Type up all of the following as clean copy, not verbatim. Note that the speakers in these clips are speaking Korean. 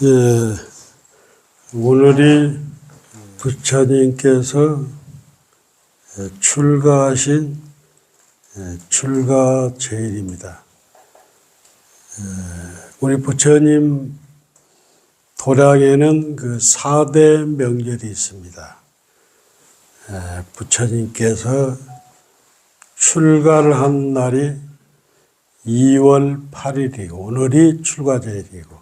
예, 오늘이 부처님께서 출가하신 출가제일입니다. 우리 부처님 도량에는 그 4대 명절이 있습니다. 부처님께서 출가를 한 날이 2월 8일이고 오늘이 출가제일이고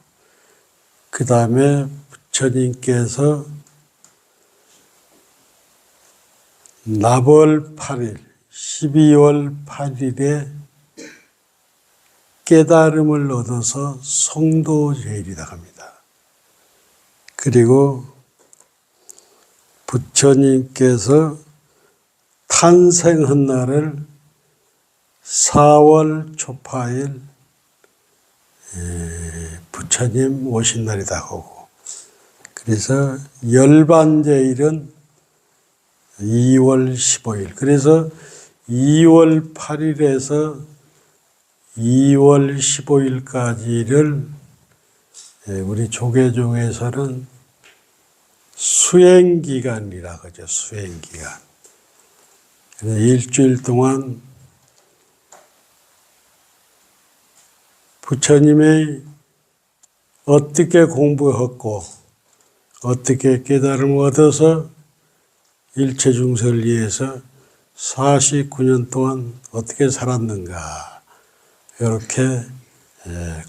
그 다음에 부처님께서 나벌 8일, 12월 8일에 깨달음을 얻어서 성도제일이라고 합니다. 그리고 부처님께서 탄생한 날을 4월 초파일 부처님 오신 날이다 하고, 그래서 열반제일은 2월 15일, 그래서 2월 8일에서 2월 15일까지를 우리 조계종에서는 수행기간이라고 하죠. 수행기간. 일주일 동안 부처님의 어떻게 공부했고 어떻게 깨달음을 얻어서 일체 중생을 위해서 49년 동안 어떻게 살았는가, 이렇게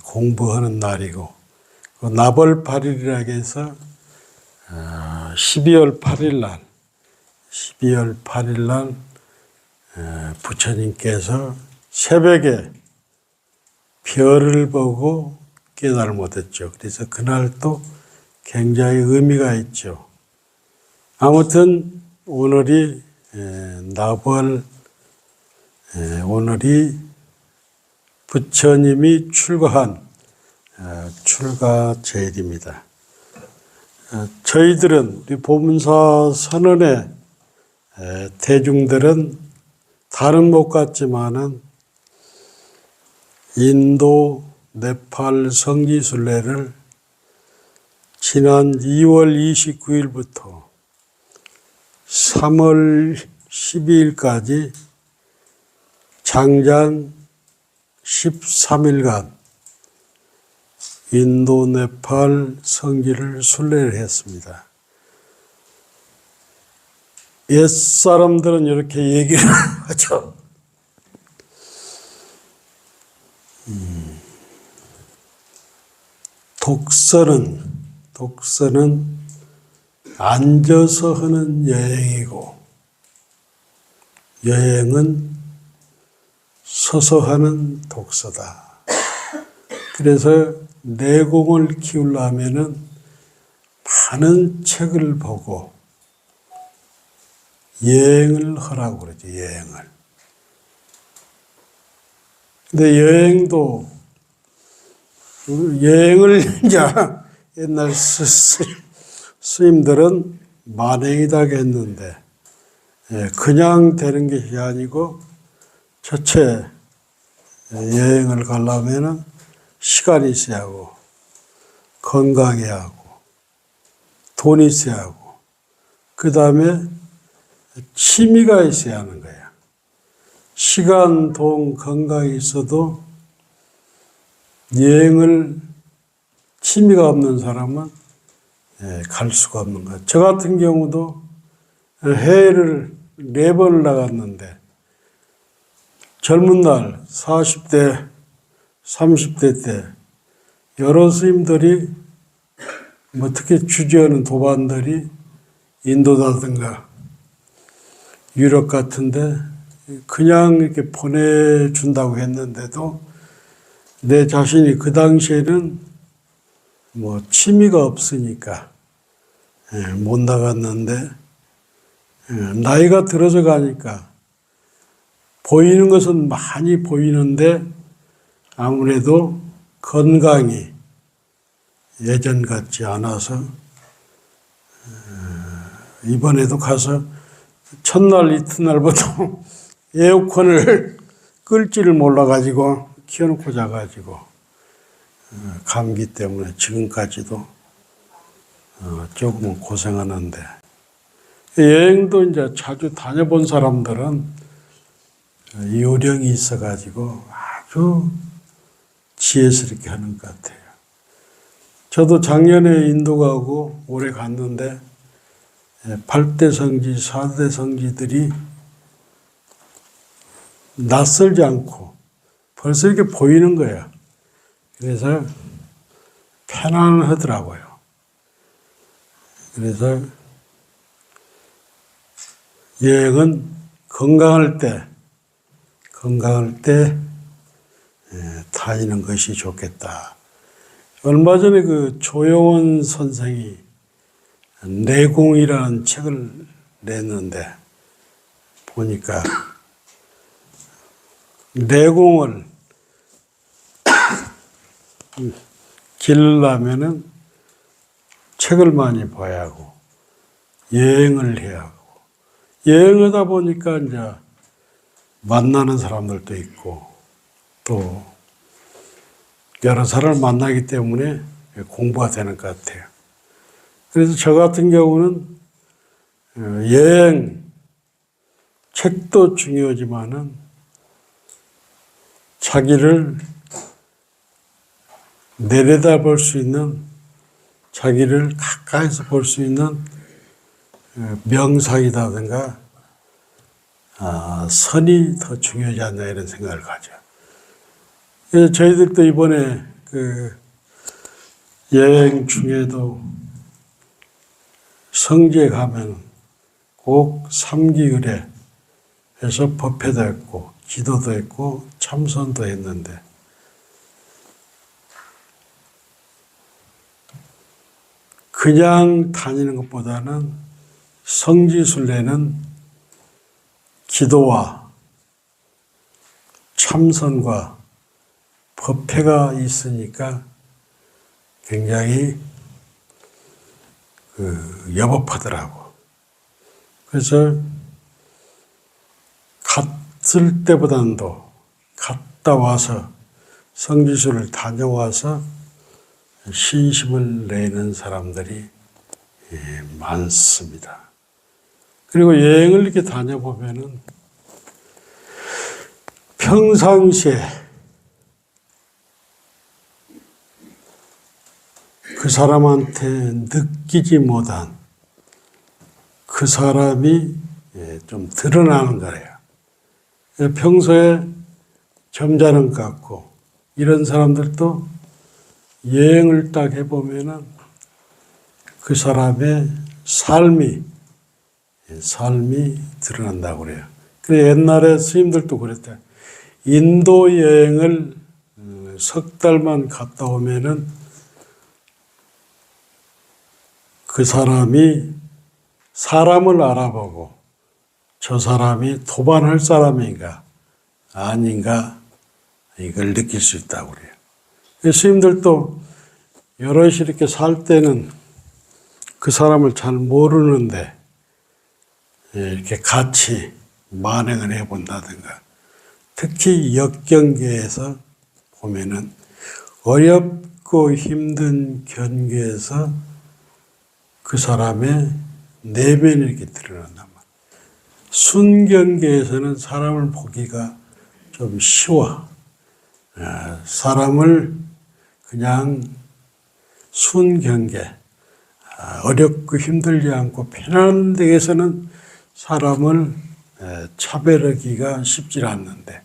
공부하는 날이고, 나벌 8일이라고 해서 12월 8일 날, 12월 8일 날 부처님께서 새벽에 별을 보고 깨달음을 얻었죠. 그래서 그날도 굉장히 의미가 있죠. 아무튼 오늘이 나벌, 오늘이 부처님이 출가한 출가제일입니다. 저희들은 우리 보문사 선언의 대중들은 다른 못 같지만은 인도 네팔 성지순례를 지난 2월 29일부터 3월 12일까지 장장 13일간 인도 네팔 성지를 순례를 했습니다. 옛사람들은 이렇게 얘기를 하죠. 독서는 앉아서 하는 여행이고, 여행은 서서 하는 독서다. 그래서 내공을 키우려면은 많은 책을 보고 여행을 하라고 그러죠. 여행을. 근데 여행을 이제 옛날 스님들은 만행이다 했는데, 그냥 되는 것이 아니고 첫째 여행을 가려면은 시간이 있어야 하고, 건강해야 하고, 돈이 있어야 하고, 그 다음에 취미가 있어야 하는 거야. 시간, 돈, 건강이 있어도 여행을 취미가 없는 사람은 갈 수가 없는 거야. 저 같은 경우도 해외를 4번을 나갔는데, 젊은 날 40대, 30대 때 여러 스님들이 특히 주재하는 도반들이 인도라든가 유럽 같은데 그냥 이렇게 보내준다고 했는데도 내 자신이 그 당시에는 취미가 없으니까 못 나갔는데, 나이가 들어서 가니까 보이는 것은 많이 보이는데 아무래도 건강이 예전 같지 않아서 이번에도 가서 첫날 이튿날부터 에어컨을 끌지를 몰라가지고 키워놓고 자가지고 감기 때문에 지금까지도 조금은 고생하는데, 여행도 이제 자주 다녀본 사람들은 요령이 있어가지고 아주 지혜스럽게 하는 것 같아요. 저도 작년에 인도 가고 올해 갔는데 8대 성지, 4대 성지들이 낯설지 않고 벌써 이렇게 보이는 거야. 그래서 편안하더라고요. 그래서 여행은 건강할 때 다니는 것이 좋겠다. 얼마 전에 그 조영원 선생이 내공이라는 책을 냈는데 보니까 내공을 기르려면은 책을 많이 봐야 하고 여행을 해야 하고 여행하다 보니까 이제 만나는 사람들도 있고 또 여러 사람을 만나기 때문에 공부가 되는 것 같아요. 그래서 저 같은 경우는 여행, 책도 중요하지만은 자기를 내려다볼 수 있는, 자기를 가까이서 볼 수 있는 명상이라든가 선이 더 중요하지 않나 이런 생각을 가져. 그래서 저희들도 이번에 그 여행 중에도 성지에 가면 꼭 3기의례 해서 법회도 했고 기도도 했고 참선도 했는데 그냥 다니는 것보다는 성지순례는 기도와 참선과 법회가 있으니까 굉장히 여법하더라고. 그래서 갔을 때보다도 갔다 와서 성지순을 다녀와서 신심을 내는 사람들이 많습니다. 그리고 여행을 이렇게 다녀보면은 평상시에 그 사람한테 느끼지 못한 그 사람이 좀 드러나는 거예요. 평소에 점잖은 것 같고 이런 사람들도 여행을 딱 해보면은 그 사람의 삶이 드러난다고 그래요. 그래 옛날에 스님들도 그랬대. 인도 여행을 석 달만 갔다 오면은 그 사람이 사람을 알아보고 저 사람이 도반할 사람인가 아닌가 이걸 느낄 수 있다고 그래요. 스님들도 여럿이 이렇게 살 때는 그 사람을 잘 모르는데 이렇게 같이 만행을 해본다든가 특히 역경계에서 보면은 어렵고 힘든 경계에서 그 사람의 내면이 이렇게 드러난단 말이에요. 순경계에서는 사람을 보기가 좀 쉬워. 사람을 그냥 순경계, 어렵고 힘들지 않고 편안한 데에서는 사람을 차별하기가 쉽지 않는데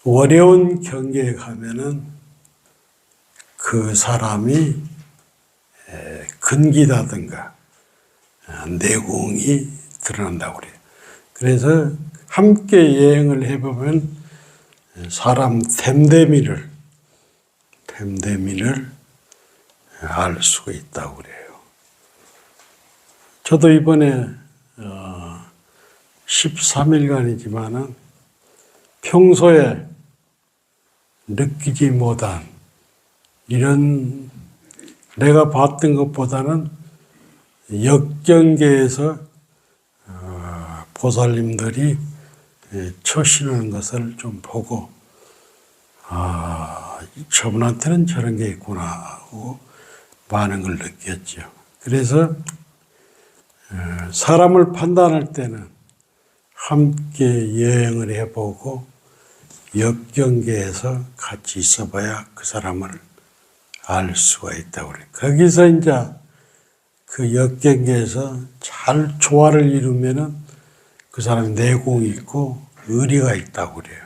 어려운 경계에 가면은 그 사람이 근기라든가 내공이 드러난다고 그래요. 그래서 함께 여행을 해보면 사람 됨됨이를 알 수가 있다고 그래요. 저도 이번에 13일간이지만은 평소에 느끼지 못한 이런 내가 봤던 것보다는 역경계에서 보살님들이 처신하는 것을 좀 보고 저분한테는 저런 게 있구나 하고 많은 걸 느꼈죠. 그래서 사람을 판단할 때는 함께 여행을 해보고 역경계에서 같이 있어봐야 그 사람을 알 수가 있다고 그래요. 거기서 이제 그 역경계에서 잘 조화를 이루면은 그 사람이 내공이 있고 의리가 있다고 그래요.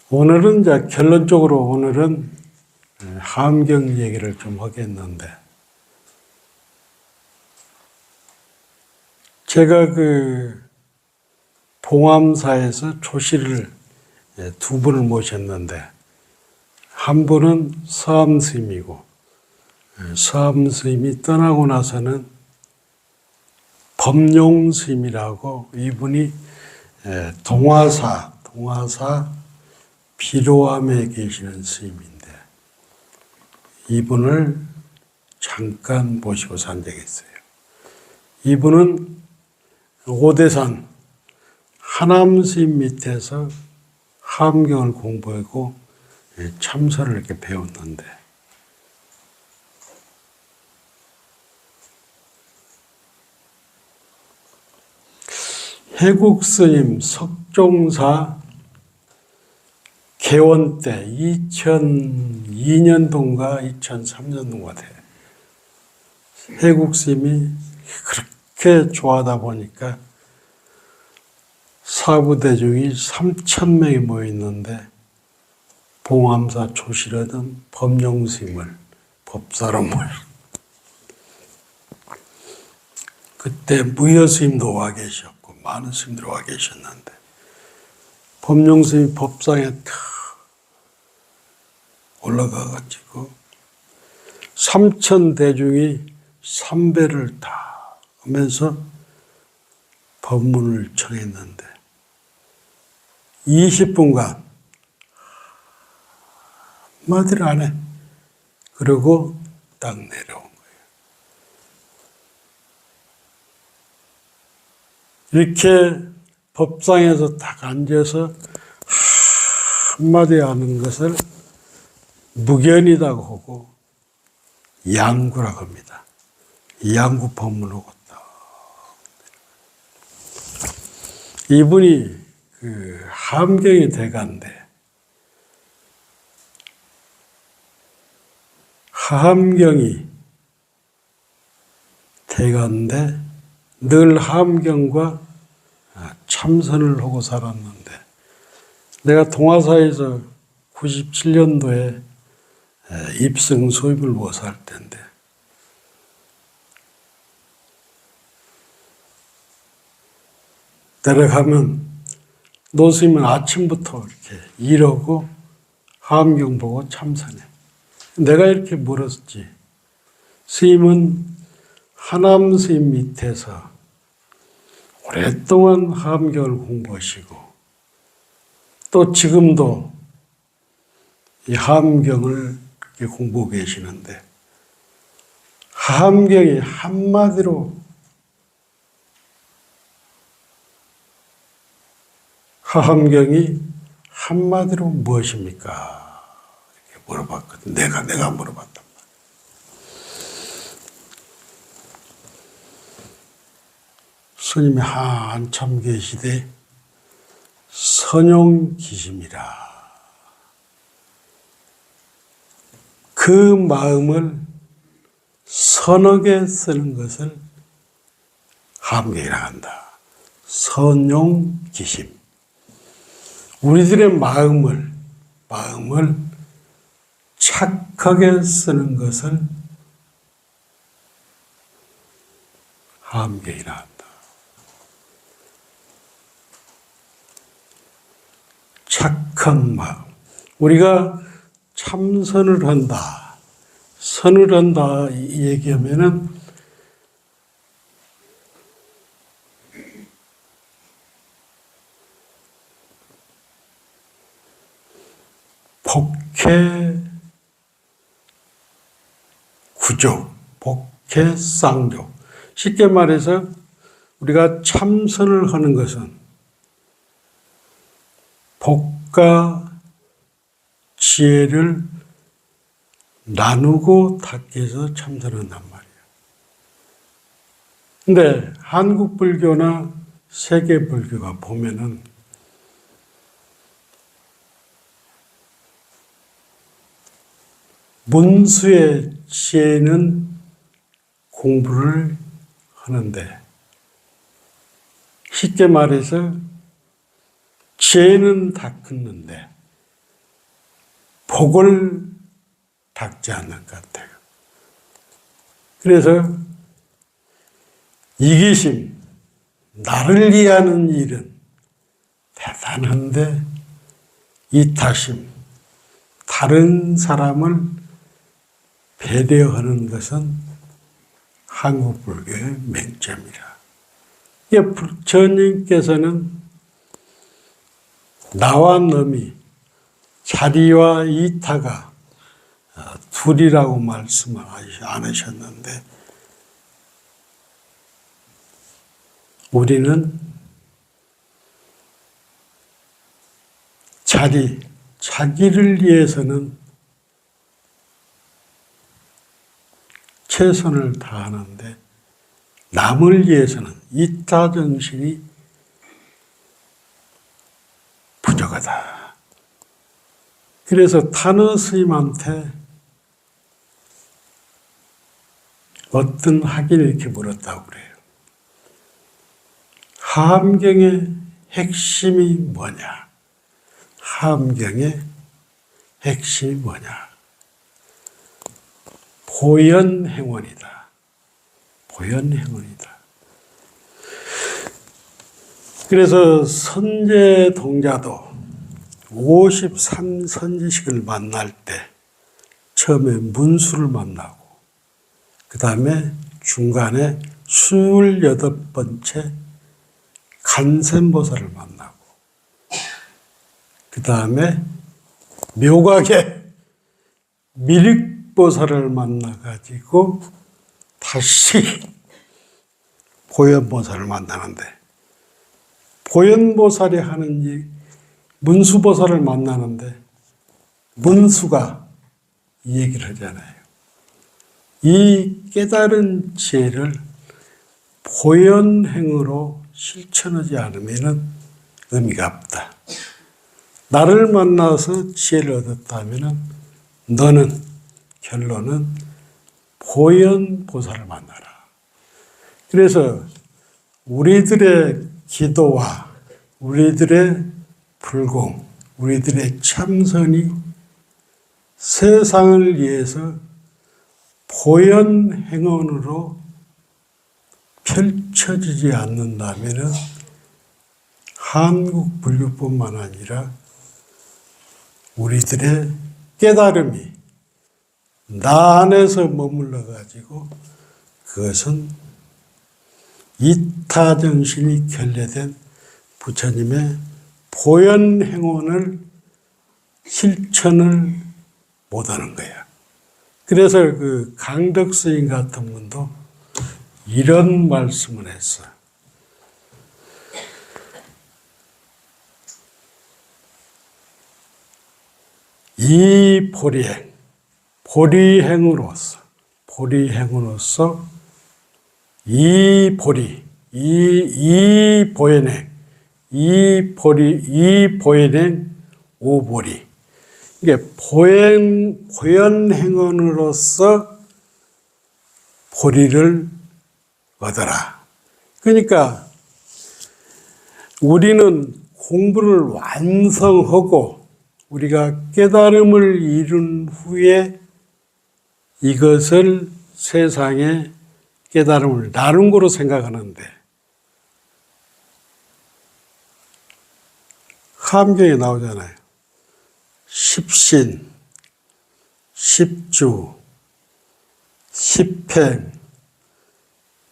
오늘은 이제 결론적으로 오늘은 함경 얘기를 좀 하겠는데, 제가 그 봉암사에서 조실을 두 분을 모셨는데, 한 분은 서암 스님이고, 서암 스님이 떠나고 나서는 법룡 스님이라고, 이분이 동화사 비로암에 계시는 스님인데, 이분을 잠깐 모시고 산 적이 있어요. 이분은 오대산 하남 스님 밑에서 함경을 공부하고 참선을 이렇게 배웠는데, 해국 스님 석종사 개원 때 2002년도인가 2003년도인가 돼. 해국 스님이 그렇게 좋아하다 보니까 사부대중이 3,000명이 모였는데, 봉암사 조실하던 법룡 스님을 법사로 모여. 그때 무여 스님도 와 계셨고 많은 스님들 와 계셨는데, 법룡 스님이 법상에 탁 올라가가지고 3,000대중이 삼배를 다 하면서 법문을 청했는데 20분간 한마디를 안 해. 그리고 딱 내려온 거예요. 이렇게 법상에서 딱 앉아서 한마디 하는 것을 무견이라고 하고 양구라고 합니다. 양구 법문하고 딱. 이분이 그 함경이 대가인데, 함경이 대가인데 늘 함경과 참선을 하고 살았는데, 내가 동화사에서 97년도에 입성 소입을 못 살 텐데, 내려가면 노스님은 아침부터 이렇게 일하고 함경 보고 참선해. 내가 이렇게 물었지. 스님은 하남 스님 밑에서 오랫동안 함경을 공부하시고, 또 지금도 이 함경을 이렇게 공부하고 계시는데, 함경이 한마디로 무엇입니까? 이렇게 물어봤거든. 내가 물어봤단 말이야. 스님이 한참 계시되 선용기심이라. 그 마음을 선하게 쓰는 것을 함경이라 한다. 선용기심. 우리들의 마음을 착하게 쓰는 것을 함경이라 한다. 착한 마음. 우리가 참선을 한다, 선을 한다 이 얘기하면은 복해구조, 복해쌍조. 쉽게 말해서 우리가 참선을 하는 것은 복과 지혜를 나누고 닦기 위해서 참선한단 말이에요. 근데 한국 불교나 세계 불교가 보면은 문수의 지혜는 공부를 하는데, 쉽게 말해서 지혜는 닦는데 복을 닦지 않는 것 같아요. 그래서 이기심, 나를 위하는 일은 대단한데 이타심, 다른 사람을 배려하는 것은 한국 불교의 맹점이라. 부처님께서는 나와 너미, 자리와 이타가 둘이라고 말씀을 안 하셨는데, 우리는 자기를 위해서는 최선을 다하는데 남을 위해서는 이타정신이 부족하다. 그래서 탄어 스님한테 어떤 학인이 이렇게 물었다고 그래요. 하암경의 핵심이 뭐냐? 하암경의 핵심이 뭐냐? 보현행원이다. 보현행원이다. 그래서 선제동자도 53선지식을 만날 때 처음에 문수를 만나고, 그 다음에 중간에 28번째 간센보살을 만나고, 그 다음에 묘각의 미륵보살을 만나가지고 다시 보현보살을 만나는데, 보현보살이 하는 일, 문수보살을 만나는데 문수가 이 얘기를 하잖아요. 이 깨달은 지혜를 보현행으로 실천하지 않으면 의미가 없다. 나를 만나서 지혜를 얻었다면 너는 결론은 보현보살을 만나라. 그래서 우리들의 기도와 우리들의 불공, 우리들의 참선이 세상을 위해서 보현행원으로 펼쳐지지 않는다면 한국 불교뿐만 아니라 우리들의 깨달음이 나 안에서 머물러 가지고 그것은 이타정신이 결례된 부처님의 보현행원을 실천을 못하는 거야. 그래서 그 강덕스님 같은 분도 이런 말씀을 했어. 이 보리행으로서 이 보현행, 이 보현행 오보리. 이게 보현행원으로서 보리를 얻어라. 그러니까 우리는 공부를 완성하고 우리가 깨달음을 이룬 후에 이것을 세상에 깨달음을 나눈 거로 생각하는데, 함경에 나오잖아요. 십신, 십주, 십행,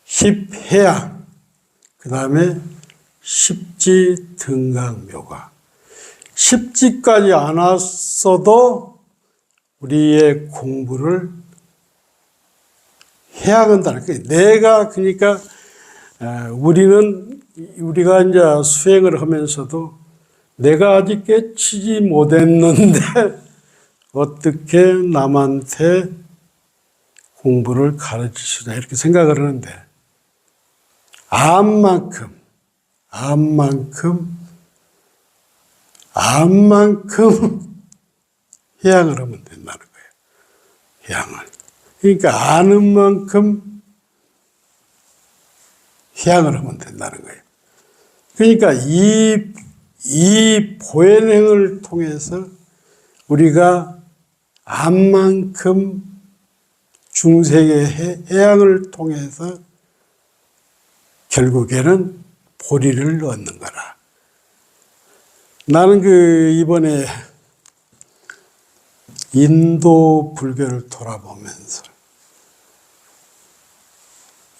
십해양, 그 다음에 십지 등강묘가. 십지까지 안 왔어도 우리의 공부를 해야 한다는 거예요. 그러니까 우리가 이제 수행을 하면서도 내가 아직 깨치지 못했는데 어떻게 남한테 공부를 가르칠 수다 이렇게 생각을 하는데 암만큼 해양을 하면 된다는 거예요. 해양을. 그러니까 아는 만큼 해양을 하면 된다는 거예요. 그러니까 이 보현행을 통해서 우리가 암만큼 중생의 해양을 통해서 결국에는 보리를 얻는 거라. 나는 이번에 인도 불교를 돌아보면서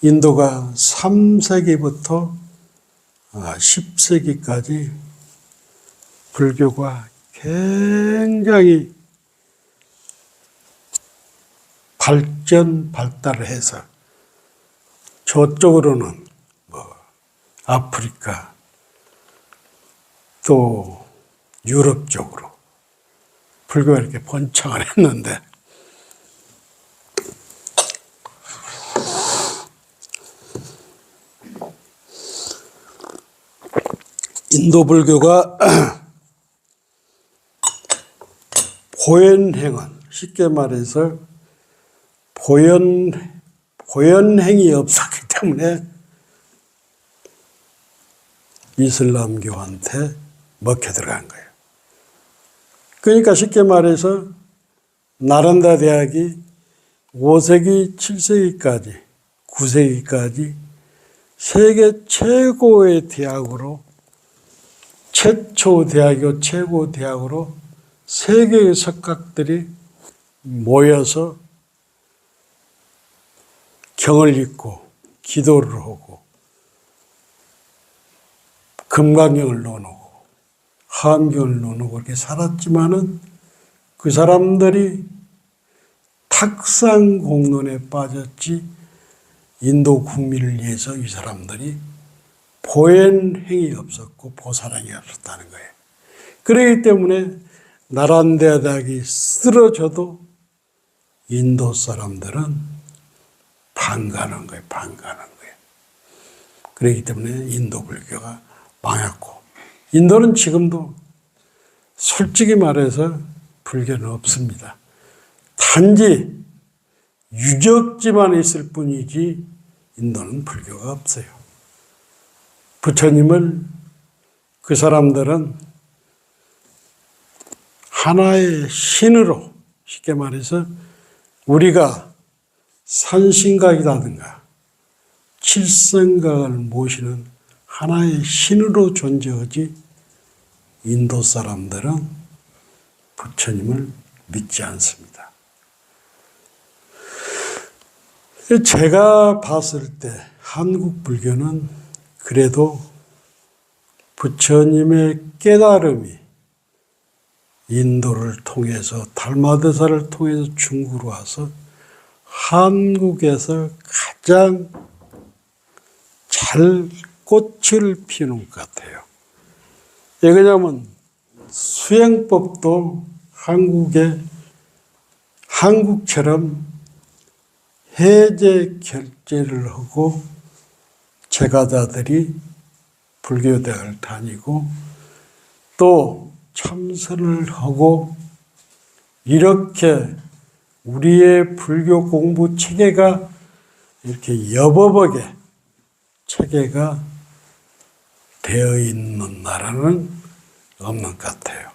인도가 3세기부터 10세기까지 불교가 굉장히 발달을 해서 저쪽으로는 아프리카 또 유럽 쪽으로 불교가 이렇게 번창을 했는데 인도 불교가 보현행은 쉽게 말해서 보현행이 없었기 때문에 이슬람교한테 먹혀 들어간 거예요. 그러니까 쉽게 말해서 나란다 대학이 5세기, 7세기까지, 9세기까지 세계 최고의 대학으로 최초 대학이고 최고 대학으로 세계의 석학들이 모여서 경을 읽고 기도를 하고 금강경을 논하고 하암경을 논하고 이렇게 살았지만은 그 사람들이 탁상공론에 빠졌지 인도 국민을 위해서 이 사람들이 보현행이 없었고 보살행이 없었다는 거예요. 그렇기 때문에 나란다 대학이 쓰러져도 인도 사람들은 반가는 거예요. 그렇기 때문에 인도 불교가 망했고 인도는 지금도 솔직히 말해서 불교는 없습니다. 단지 유적지만 있을 뿐이지 인도는 불교가 없어요. 부처님을 그 사람들은 하나의 신으로 쉽게 말해서 우리가 산신각이라든가 칠성각을 모시는 하나의 신으로 존재하지 인도 사람들은 부처님을 믿지 않습니다. 제가 봤을 때 한국 불교는 그래도 부처님의 깨달음이 인도를 통해서 달마드사를 통해서 중국으로 와서 한국에서 가장 잘 꽃을 피우는 것 같아요. 왜냐하면 수행법도 한국처럼 해제 결제를 하고 제가자들이 불교대학을 다니고 또 참선을 하고 이렇게 우리의 불교 공부 체계가 이렇게 여법하게 체계가 되어 있는 나라는 없는 것 같아요.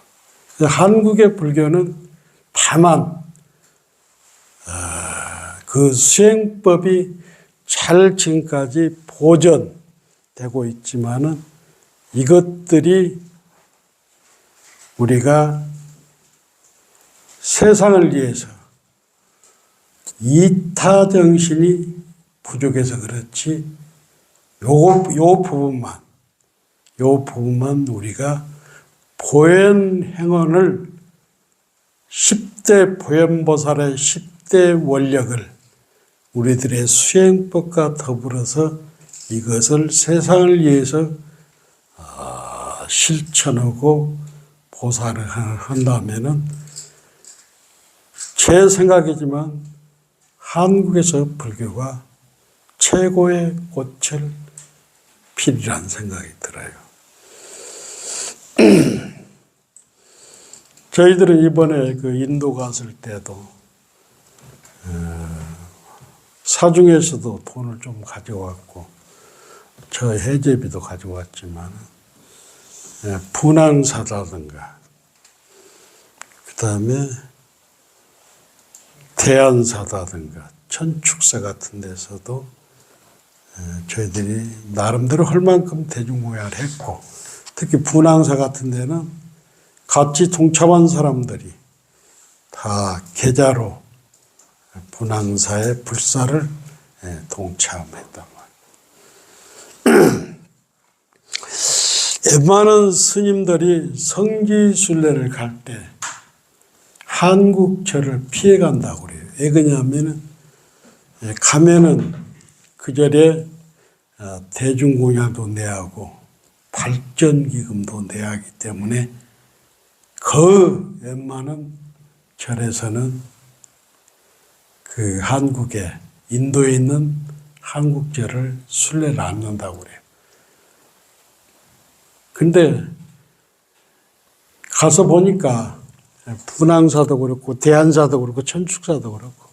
한국의 불교는 다만 그 수행법이 잘 지금까지 보존되고 있지만은 이것들이 우리가 세상을 위해서 이타 정신이 부족해서 그렇지 요 부분만 우리가 보현행원을 10대 보현보살의 10대 원력을 우리들의 수행법과 더불어서 이것을 세상을 위해서 실천하고 보살을 한다면은 제 생각이지만 한국에서 불교가 최고의 꽃을 피리란 생각이 들어요. 저희들은 이번에 그 인도 갔을 때도 사중에서도 돈을 좀 가져왔고 저 해제비도 가져왔지만 분황사라든가 그 다음에 대안사라든가 천축사 같은 데서도 저희들이 나름대로 할 만큼 대중공연을 했고, 특히 분황사 같은 데는 같이 동참한 사람들이 다 계좌로 분황사의 불사를 동참했단 말이에요. 웬만한 스님들이 성지순례를 갈 때 한국절을 피해간다고 그래요. 왜 그러냐면은 가면은 그 절에 대중공양도 내야 하고 발전기금도 내야 하기 때문에 그 웬만한 절에서는 그 한국에 인도에 있는 한국절을 순례를 안 한다고 그래요. 근데 가서 보니까 분황사도 그렇고 대안사도 그렇고 천축사도 그렇고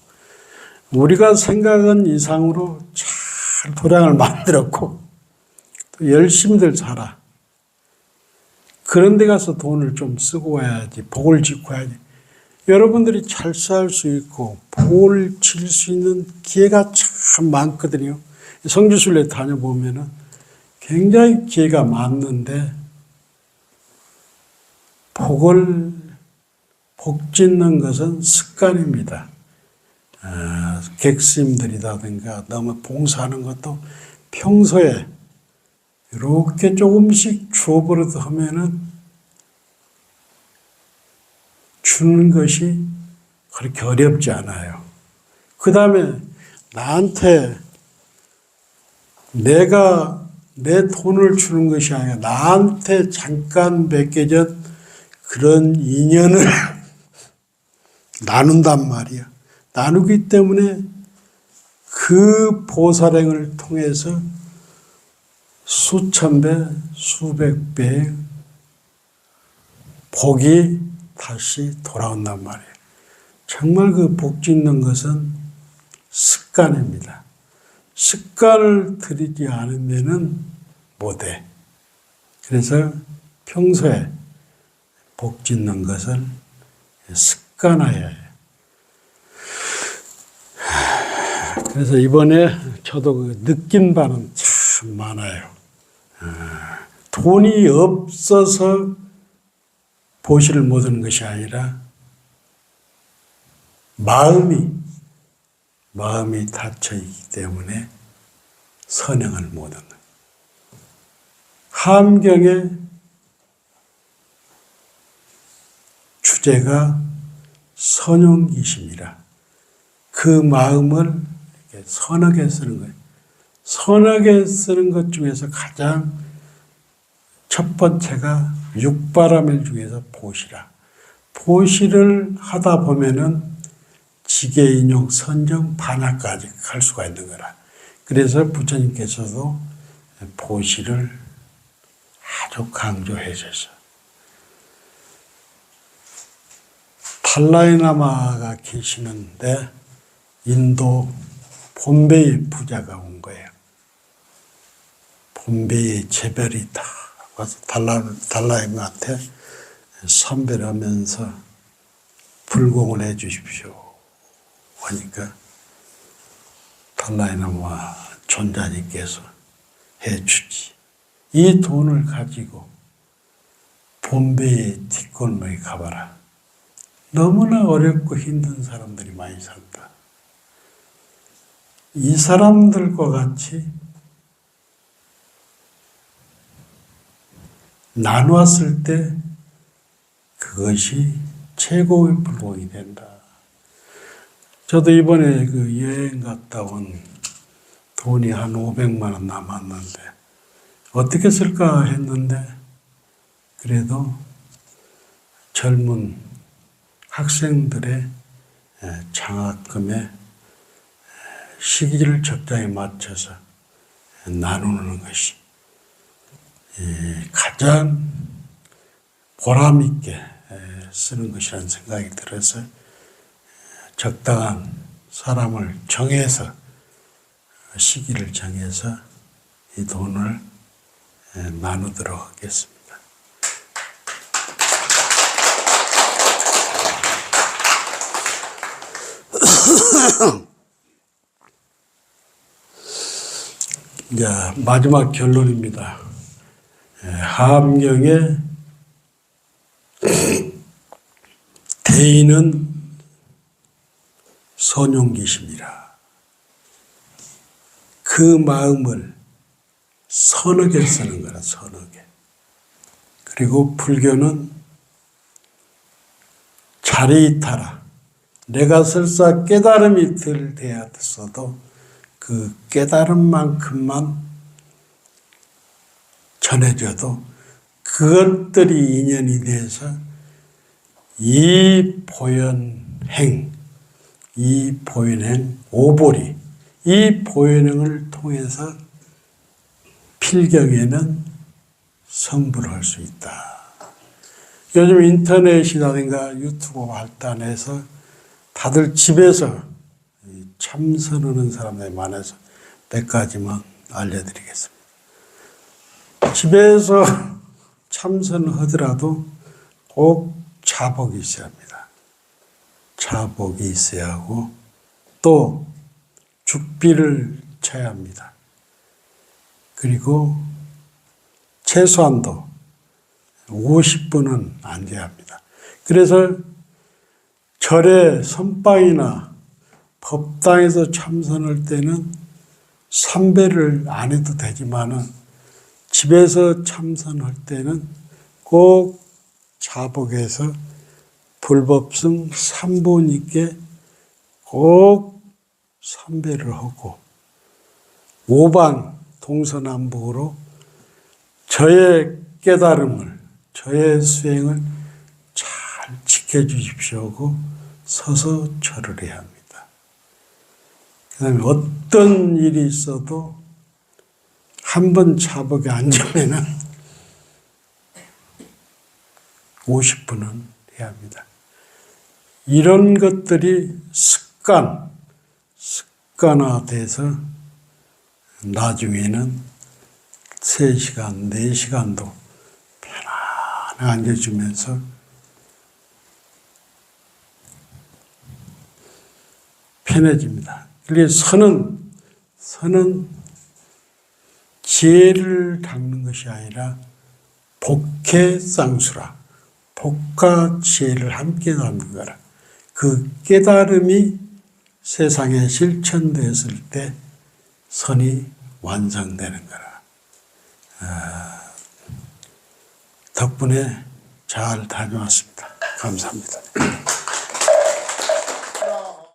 우리가 생각한 이상으로 잘 도량을 만들었고 또 열심히들 살아. 그런 데 가서 돈을 좀 쓰고 와야지. 복을 짓고 와야지. 여러분들이 잘 살 수 있고 복을 질 수 있는 기회가 참 많거든요. 성지순례 다녀보면은 굉장히 기회가 많는데 복 짓는 것은 습관입니다. 객스님들이라든가 너무 봉사하는 것도 평소에 이렇게 조금씩 주어버릇 하면은 주는 것이 그렇게 어렵지 않아요. 그 다음에 나한테 내가 내 돈을 주는 것이 아니라 나한테 잠깐 맺겨진 그런 인연을 나눈단 말이야. 나누기 때문에 그 보살행을 통해서 수천 배, 수백 배의 복이 다시 돌아온단 말이에요. 정말 그 복 짓는 것은 습관입니다. 습관을 들이지 않으면은 못해. 그래서 평소에 복 짓는 것을 습관화해야 해요. 그래서 이번에 저도 그 느낀 바는 참 많아요. 돈이 없어서 보시를 못 하는 것이 아니라 마음이 닫혀있기 때문에 선행을 못 하는 거예요. 함경의 주제가 선용기심이라 그 마음을 이렇게 선하게 쓰는 거예요. 선하게 쓰는 것 중에서 가장 첫 번째가 육바라밀 중에서 보시라. 보시를 하다 보면은 지계인용, 선정, 반야까지 갈 수가 있는 거라. 그래서 부처님께서도 보시를 아주 강조해 주셔서 달라이라마가 계시는데 인도 봄베이 부자가 온 거예요. 봄베이 제별이 다 와서 달라이마한테 선별하면서 불공을 해 주십시오 하니까 달라이라마 존자님께서 해주지. 이 돈을 가지고 봄베이 뒷골목에 가봐라. 너무나 어렵고 힘든 사람들이 많이 산다. 이 사람들과 같이 나누었을 때 그것이 최고의 불공이 된다. 저도 이번에 그 여행 갔다 온 돈이 한 500만 원 남았는데 어떻게 쓸까 했는데 그래도 젊은 학생들의 장학금의 시기를 적당히 맞춰서 나누는 것이 가장 보람 있게 쓰는 것이라는 생각이 들어서 적당한 사람을 정해서 시기를 정해서 이 돈을 나누도록 하겠습니다. 이제 마지막 결론입니다. 하암경에 대인은 선용기심이라. 그 마음을 선하게 쓰는 거라, 선하게. 그리고 불교는 자리이타라. 내가 설사 깨달음이 덜 되었어도 그 깨달음만큼만 전해줘도 그것들이 인연이 돼서 이 보현행, 오보리, 이 보현행을 통해서 필경에는 성불을 할 수 있다. 요즘 인터넷이라든가 유튜브 발달해서 다들 집에서 참선하는 사람들이 많아서 몇 가지만 알려드리겠습니다. 집에서 참선하더라도 꼭 자복이 있어야 합니다. 자복이 있어야 하고 또 죽비를 쳐야 합니다. 그리고 최소한도 50분은 앉아야 합니다. 그래서 절에 선방이나 법당에서 참선할 때는 삼배를 안 해도 되지만은 집에서 참선할 때는 꼭 자복해서 불법성 3본이께 꼭 삼배를 하고 오반 동서남북으로 저의 깨달음을, 저의 수행을 잘 지켜주십시오 하고 서서 절을 해야 합니다. 그 다음에 어떤 일이 있어도 한 번 자복에 앉으면은 50분은 해야 합니다. 이런 것들이 습관화돼서 나중에는 3시간, 4시간도 편안하게 앉아주면서 편해집니다. 그래서 선은 지혜를 닦는 것이 아니라 복해쌍수라. 복과 지혜를 함께 닦는 거라. 그 깨달음이 세상에 실천되었을 때 선이 완성되는 거라. 덕분에 잘 다녀왔습니다. 감사합니다.